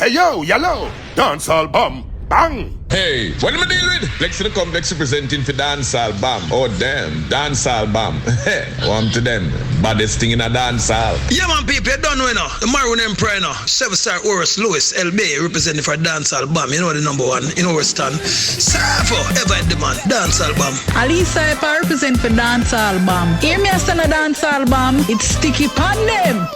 Hey yo, yellow, dancehall bomb, bang! Hey, what am I dealing with? Lex to the complex representing for dancehall bomb. Oh damn, dancehall bomb. Hey, one to them, baddest thing in a dancehall. Yeah man people, you don't know now. The Maroon Emperor now. 7-star Horace Lewis, LB, representing for dancehall bomb. You know the number one in our stand. Surfer, ever at the man, dancehall bomb. Alisa Epa represent for dancehall bomb. Hear me a stand a dancehall bomb, it's sticky pan them.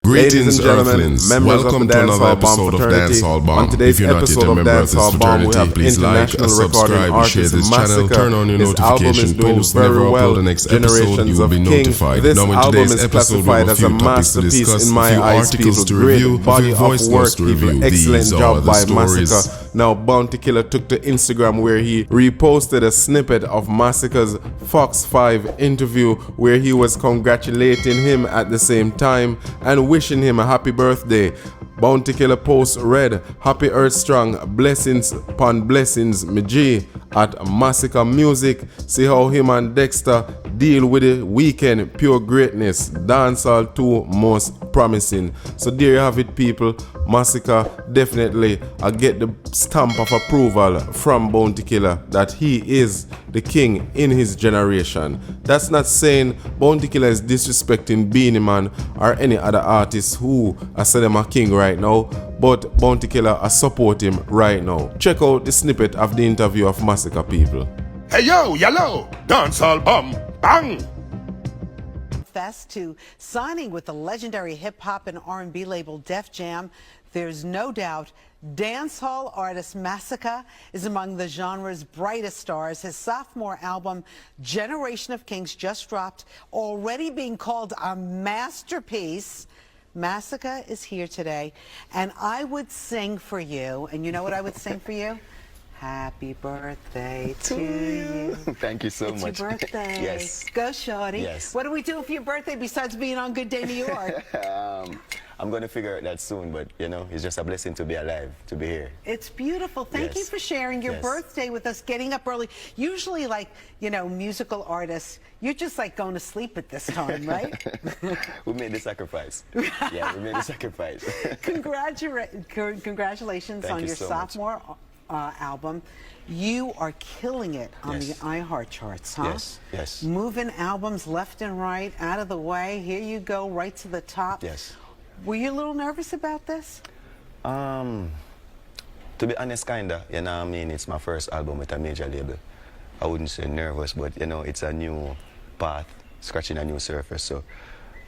Greetings, Earthlings. Welcome to another episode of DanceHall Bomb. On today's If you're not yet episode a of member of this DanceHall Bomb, we fraternity, have please like, international recording subscribe, share artist this channel, Masicka. turn on your His album is notification doing post, very never well. upload the next episode, you Generations will of be King. notified. This Now in album today's is episode, we classified have a as a few topics to masterpiece discuss, in a my few eyes. articles People, to great review, a body few of voice work, notes to review. excellent These job are the by stories. Masicka. Now Bounty Killer took to Instagram where he reposted a snippet of Masicka's Fox5 interview where he was congratulating him at the same time and wishing him a happy birthday. Bounty Killer post read, "Happy Earth Strong, blessings upon blessings, me G." At Masicka Music, see how him and Dexter deal with the weekend, pure greatness, dancehall 2 most promising. So there you have it people, Masicka definitely get the stamp of approval from Bounty Killer that he is the king in his generation. That's not saying Bounty Killer is disrespecting Beanie Man or any other artist who I say them a king right now, but Bounty Killer I support him right now. Check out the snippet of the interview of Masicka people. Hey yo, yellow, dancehall bomb, bang! Fest to signing with the legendary hip-hop and R&B label Def Jam, there's no doubt dancehall artist Masicka is among the genre's brightest stars. His sophomore album, Generation of Kings, just dropped, already being called a masterpiece. Masicka is here today, and I would sing for you, and you know what I would sing for you? Happy birthday to you. Thank you so much. It's your birthday. Yes. Go, shorty. Yes. What do we do for your birthday besides being on Good Day New York? I'm going to figure out that soon, but you know, it's just a blessing to be alive, to be here. It's beautiful. Thank you for sharing your birthday with us, getting up early. Usually, like, you know, musical artists, you're just like going to sleep at this time, right? We made the sacrifice. Yeah, we made the sacrifice. Congratulations on your sophomore album. You are killing it on the iHeart charts, huh? Yes, yes. Moving albums left and right, out of the way. Here you go, right to the top. Yes. Were you a little nervous about this? To be honest, kinda. You know what I mean? It's my first album with a major label. I wouldn't say nervous, but you know, it's a new path, scratching a new surface. So,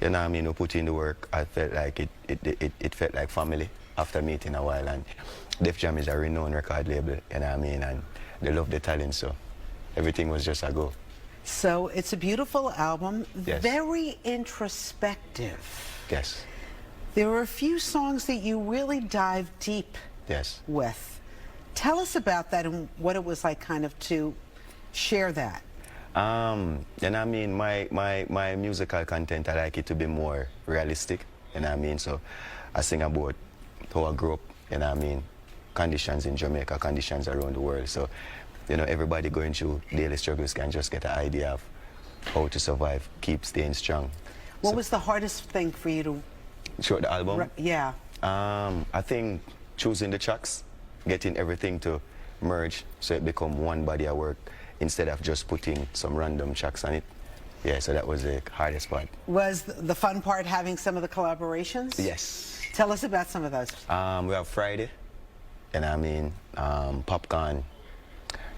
you know what I mean? We put in the work. I felt like it felt like family after meeting a while. And Def Jam is a renowned record label, you know what I mean? And they love the talent, so everything was just a go. So it's a beautiful album, Yes. very introspective. Yes. There are a few songs that you really dive deep Yes. with. Tell us about that and what it was like kind of to share that. You know what I mean? My musical content, I like it to be more realistic, you know what I mean? So I sing about how I grew up, you know what I mean? Conditions in Jamaica, conditions around the world. So, you know, everybody going through daily struggles can just get an idea of how to survive, keep staying strong. What was the hardest thing for you to... Throughout the album? Yeah. I think choosing the tracks, getting everything to merge so it become one body of work instead of just putting some random tracks on it. Yeah, so that was the hardest part. Was the fun part having some of the collaborations? Yes. Tell us about some of those. We have Friday, and I mean, Popcorn,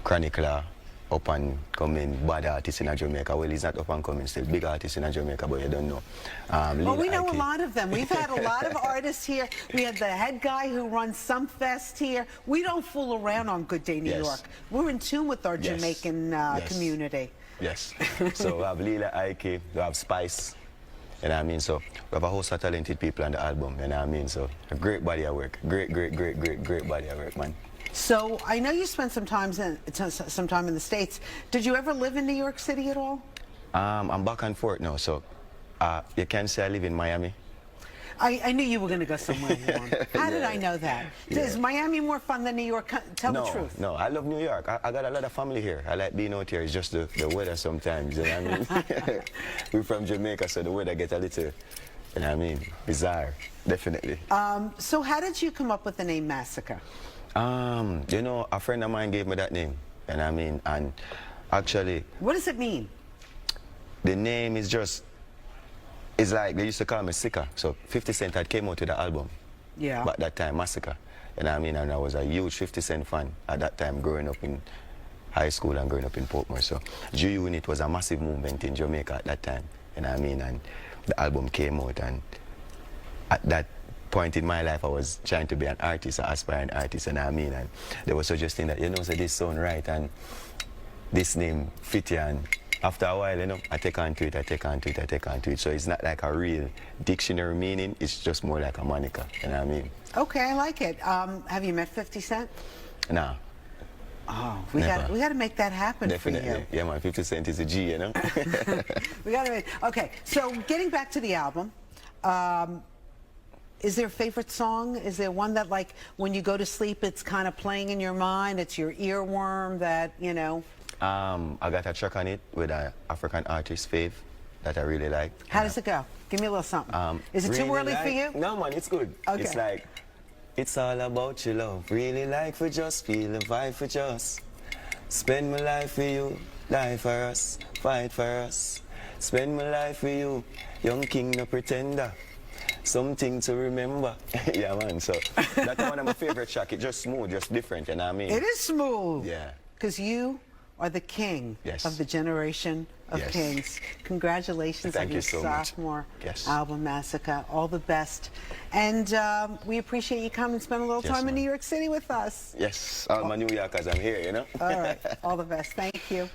Chronicler, up and coming bad artist in Jamaica. Well, he's not up and coming, still big artist in Jamaica, but you don't know. Well, we know a lot of them. We've had a lot of artists here. We had the head guy who runs Some Fest here. We don't fool around on Good Day New York. We're in tune with our Jamaican community. Yes. So we have Lila Ike, we have Spice. You know what I mean? So we have a host of talented people on the album, you know what I mean? So a great body of work. Great body of work, man. So I know you spent some time in the States. Did you ever live in New York City at all? I'm back and forth now, so you can say I live in Miami. I knew you were going to go somewhere warm. How did I know that? Is Miami more fun than New York? Tell the truth. No, I love New York. I got a lot of family here. I like being out here. It's just the weather sometimes. You know what I mean? We're from Jamaica, so the weather gets a little You know what I mean? Bizarre, definitely. So how did you come up with the name Masicka? You know, a friend of mine gave me that name. You know what I mean? And actually... What does it mean? The name is just... It's like they used to call me Sicka. So 50 Cent had came out with the album. Yeah. But that time, Masicka. You know what I mean? And I was a huge 50 Cent fan at that time, growing up in high school and growing up in Portmore. So G-Unit was a massive movement in Jamaica at that time. You know what I mean? And the album came out, and at that point in my life, I was trying to be an artist, an aspiring artist, you know what I mean? And they were suggesting that, you know, so this sound right, and this name fit you, and after a while, you know, I take on to it. So it's not like a real dictionary meaning, it's just more like a moniker, you know what I mean? Okay, I like it. Have you met 50 Cent? Nah. Oh, we got to make that happen. Definitely. For you. Yeah, man, 50 Cent is a G, you know? We got to make... Okay, so getting back to the album, is there a favorite song? Is there one that, like, when you go to sleep, it's kind of playing in your mind, it's your earworm that, you know... I got a track on it with an African artist, Fave, that I really like. How does it go? Give me a little something. Is it really too early like, for you? No, man, it's good. Okay. It's like, it's all about your love. Really like for just, feel the vibe for just. Spend my life for you, die for us, fight for us. Spend my life for you, young king, no pretender. Something to remember. Yeah, man, so that's one of my favorite tracks. It's just smooth, just different, you know what I mean? It is smooth. Yeah. Because you are the king of the generation of kings. Congratulations on your sophomore album, Masicka. All the best. And we appreciate you coming and spend a little time in New York City with us. Yes, all my New Yorkers, I'm here, you know? All right, all the best. Thank you.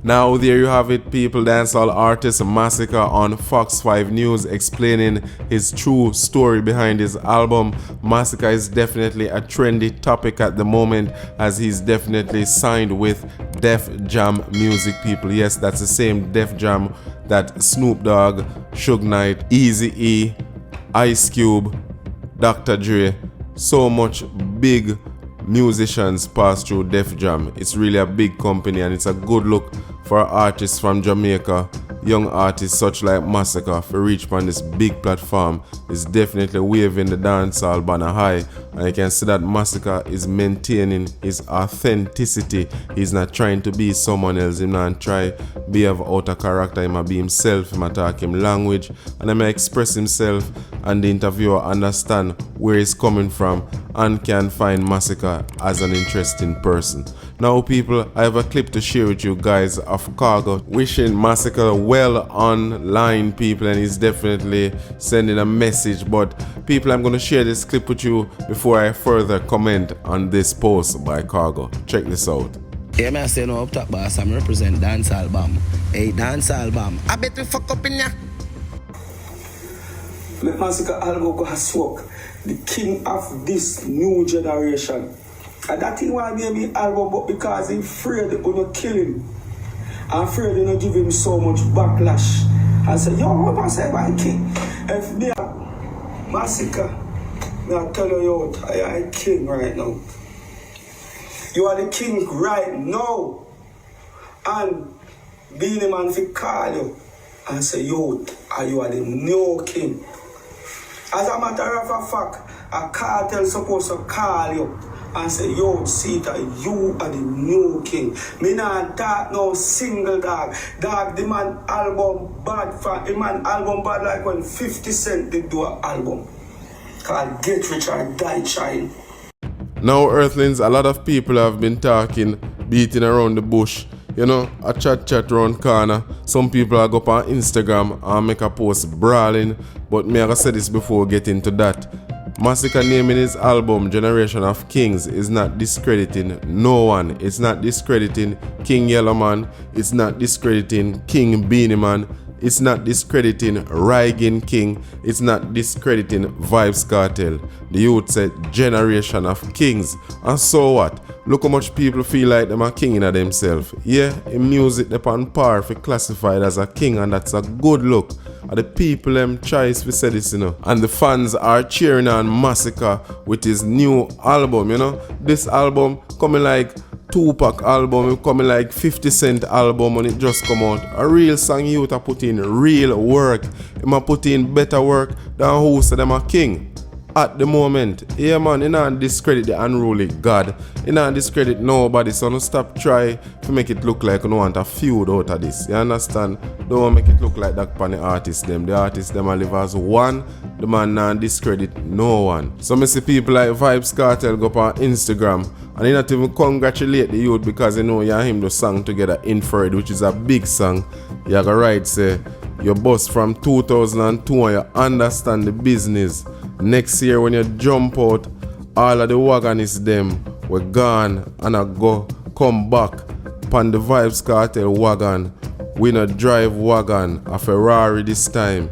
Now there you have it, people. Dancehall artist Masicka on Fox5 News explaining his true story behind his album. Masicka is definitely a trendy topic at the moment, as he's definitely signed with Def Jam Music, people. Yes, that's the same Def Jam that Snoop Dogg, Suge Knight, Eazy-E, Ice Cube, Dr. Dre, so much big musicians pass through Def Jam. It's really a big company, and it's a good look for artists from Jamaica, young artists such like Masicka, for reach on this big platform. Is definitely waving the dancehall banner high, and you can see that Masicka is maintaining his authenticity. He's not trying to be someone else. He's not try be of outer character. He might be himself. He might talk him language, and he may express himself, and the interviewer understand where he's coming from and can find Masicka as an interesting person. Now, people, I have a clip to share with you guys of Cargo wishing Masicka well online, people, and he's definitely sending a message. But people, I'm going to share this clip with you before I further comment on this post by Cargo. Check this out. Yeah, man, I say no up top, boss. I'm represent DanceHall Bomb. Hey, DanceHall Bomb. I bet we fuck up in ya. Let Masicka Algo go smoke. The king of this new generation. And that thing why baby album, but because he's afraid they're gonna kill him. I'm afraid they're gonna give him so much backlash. I say, yo, what I say my king? If me Masicka, I tell you, I am a king right now. You are the king right now. And being a man fi call you and say, yo, you are the new king. As a matter of fact, a cartel supposed to call you and say, yo, Sita, you are the new king. Me not talk no single dog. Dog, the man album bad for the man album bad like when 50 Cent did do an album called Get Rich or Die Trying. Now, Earthlings, a lot of people have been talking, beating around the bush. You know, a chat around corner. Some people are go up on Instagram and make a post brawling. But me I gotta say this before we get into that. Masicka naming his album Generation of Kings is not discrediting no one. It's not discrediting King Yellowman. It's not discrediting King Beanie Man. It's not discrediting Reggae King. It's not discrediting Vybz Kartel. The youth said Generation of Kings. And so what? Look how much people feel like them are king in themselves. Yeah, in music they on par for classified as a king, and that's a good look. And the people them choice we say this, you know. And the fans are cheering on Masicka with his new album, you know. This album coming like Tupac album, it coming like 50 Cent album when it just come out. A real song youth a put in real work. Him a put in better work than who say them a king. At the moment, yeah man, you not discredit the unruly God. You not discredit nobody, so don't stop try to make it look like you don't want a feud out of this. You understand? Don't make it look like that pan the artists them. The artists them a live as one. The man not discredit no one. So me see people like Vybz Kartel go up on Instagram and he not even congratulate the youth because you know you and him the song together ENQUIRER, which is a big song. You go right say your boss from 2002 and you understand the business. Next year when you jump out, all of the wagonists them were gone and I go come back upon the Vybz Kartel wagon. We not drive wagon, a Ferrari this time.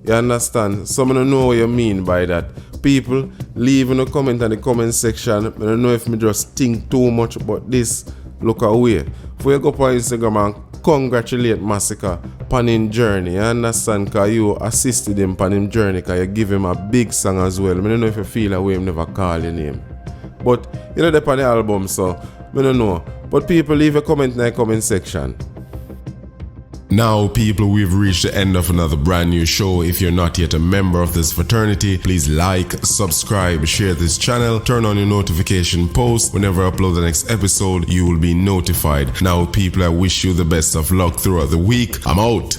You understand? Some don't know what you mean by that. People, leave in the comment and the comment section. I don't know if me just think too much about this. Look away. If you go up on Instagram and congratulate Masicka on his journey. You understand? Because you assisted him on his journey because you give him a big song as well. I don't know if you feel a way him never call your name. But you know they're on the album, so I don't know. But people, leave a comment in the comment section. Now people, we've reached the end of another brand new show. If you're not yet a member of this fraternity, please like, subscribe, share this channel, turn on your notification post. Whenever I upload the next episode, you will be notified. Now people, I wish you the best of luck throughout the week. I'm out.